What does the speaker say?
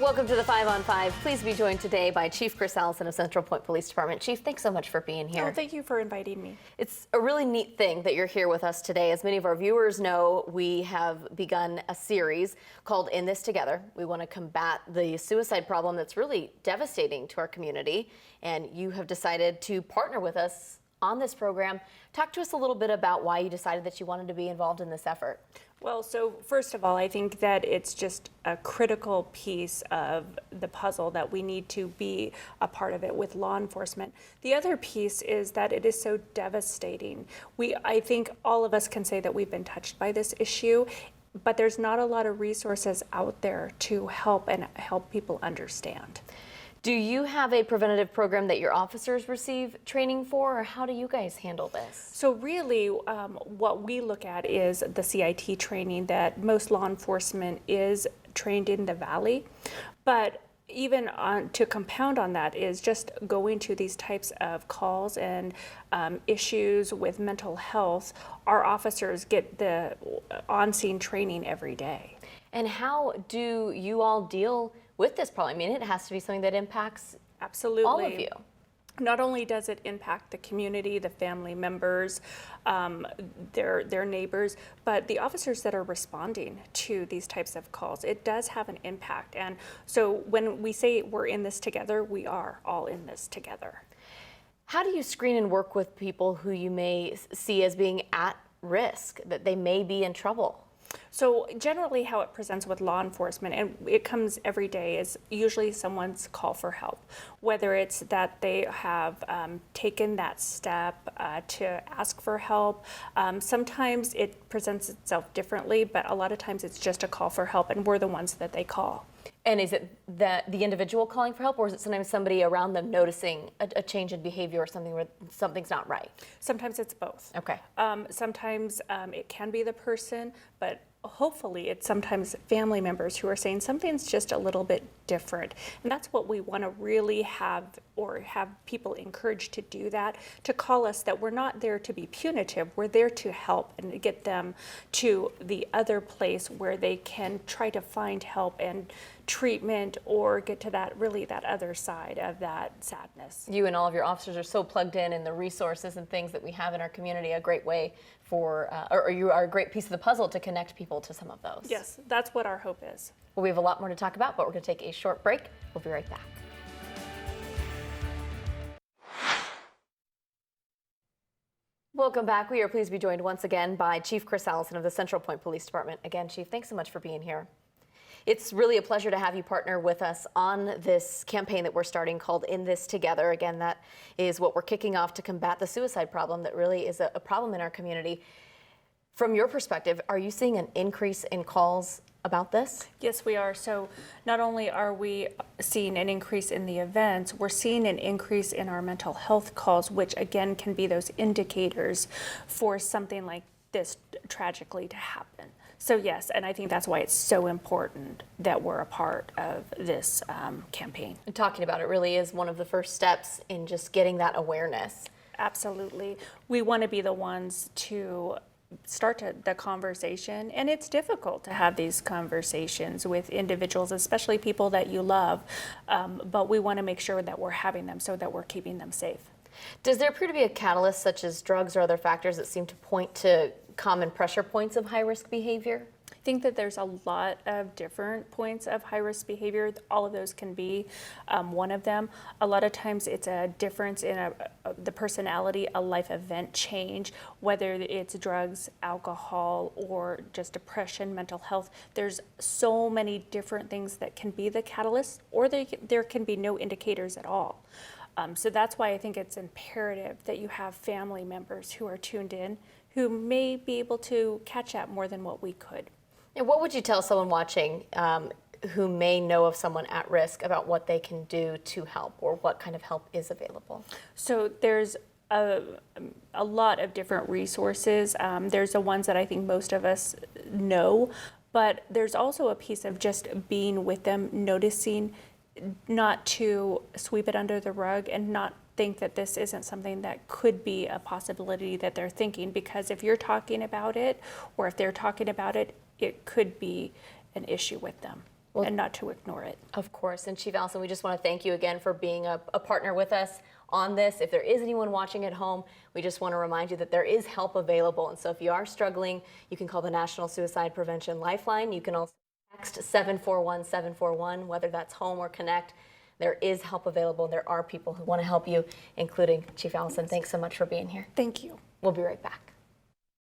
Welcome to the 5 on 5. Please be joined today by Chief Kris Allison of Central Point Police Department. Chief, thanks so much for being here. Oh, thank you for inviting me. It's a really neat thing that you're here with us today. As many of our viewers know, we have begun a series called In This Together. We want to combat the suicide problem that's really devastating to our community, and you have decided to partner with us on this program. Talk to us a little bit about why you decided that you wanted to be involved in this effort. Well, so first of all, I think that it's just a critical piece of the puzzle that we need to be a part of it with law enforcement. The other piece is that it is so devastating. I think all of us can say that we've been touched by this issue, but there's not a lot of resources out there to help people understand. Do you have a preventative program that your officers receive training for, or how do you guys handle this? So really, what we look at is the CIT training that most law enforcement is trained in the Valley. But even to compound on that is just going to these types of calls and issues with mental health. Our officers get the on-scene training every day. And how do you all deal with this problem? I mean, it has to be something that impacts Absolutely. all of you. Not only does it impact the community, the family members, their neighbors, but the officers that are responding to these types of calls, it does have an impact. And so when we say we're in this together, we are all in this together. How do you screen and work with people who you may see as being at risk, that they may be in trouble? So generally how it presents with law enforcement, and it comes every day, is usually someone's call for help. Whether it's that they have taken that step to ask for help. Sometimes it presents itself differently, but a lot of times it's just a call for help, and we're the ones that they call. And is it that the individual calling for help, or is it sometimes somebody around them noticing a change in behavior or something where something's not right? Sometimes it's both. Okay. Sometimes it can be the person, but hopefully it's sometimes family members who are saying something's just a little bit different. And that's what we want to really have people encouraged to do that, to call us, that we're not there to be punitive, we're there to help and get them to the other place where they can try to find help and treatment, or get to that other side of that sadness. You and all of your officers are so plugged in the resources and things that we have in our community, a great way for, or you are a great piece of the puzzle to connect people to some of those. Yes, that's what our hope is. Well, we have a lot more to talk about, but we're going to take a short break. We'll be right back. Welcome back. We are pleased to be joined once again by Chief Kris Allison of the Central Point Police Department. Again, Chief, thanks so much for being here. It's really a pleasure to have you partner with us on this campaign that we're starting called In This Together. Again, that is what we're kicking off to combat the suicide problem that really is a problem in our community. From your perspective, are you seeing an increase in calls about this? Yes, we are. So not only are we seeing an increase in the events, we're seeing an increase in our mental health calls, which again can be those indicators for something like this tragically to happen. So yes, and I think that's why it's so important that we're a part of this campaign. And talking about it really is one of the first steps in just getting that awareness. Absolutely. We want to be the ones to start the conversation, and it's difficult to have these conversations with individuals, especially people that you love, but we want to make sure that we're having them so that we're keeping them safe. Does there appear to be a catalyst, such as drugs or other factors, that seem to point to common pressure points of high-risk behavior? I think that there's a lot of different points of high-risk behavior. All of those can be one of them. A lot of times it's a difference in the personality, a life event change, whether it's drugs, alcohol, or just depression, mental health. There's so many different things that can be the catalyst, or there can be no indicators at all. So that's why I think it's imperative that you have family members who are tuned in, who may be able to catch up more than what we could. And what would you tell someone watching who may know of someone at risk about what they can do to help, or what kind of help is available? So there's a lot of different resources. There's the ones that I think most of us know, but there's also a piece of just being with them, noticing, not to sweep it under the rug and not think that this isn't something that could be a possibility that they're thinking, because if you're talking about it, or if they're talking about it, it could be an issue with them. and not to ignore it. Of course. And Chief Allison, we just want to thank you again for being a partner with us on this. If there is anyone watching at home, we just want to remind you that there is help available. And so if you are struggling, you can call the National Suicide Prevention Lifeline. You can also text 741-741, whether that's home or connect. There is help available. There are people who want to help you, including Chief Allison. Thanks so much for being here. Thank you. We'll be right back.